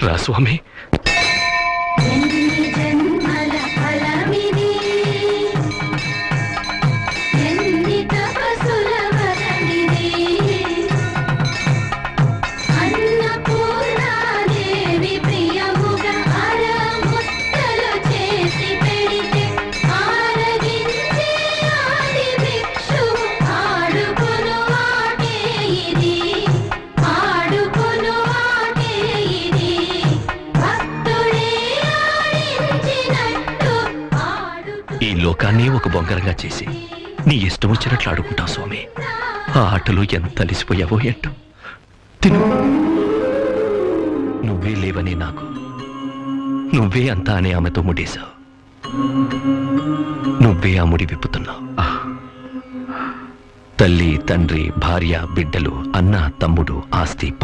రా స్వామి. ఈ లోకాన్ని ఒక బొంగరంగా చేసి నీ ఇష్టం వచ్చినట్లు ఆడుకుంటావు స్వామి. ఆ ఆటలో ఎంత అలిసిపోయావో ఏంటో. తిను. నువ్వే లేవని నాకు, నువ్వే అంతా అనే ఆమెతో ముడేశావు. నువ్వే ఆ ముడి విప్పుతున్నావు. తల్లి, తండ్రి, భార్య, బిడ్డలు, అన్న, తమ్ముడు, ఆస్తి,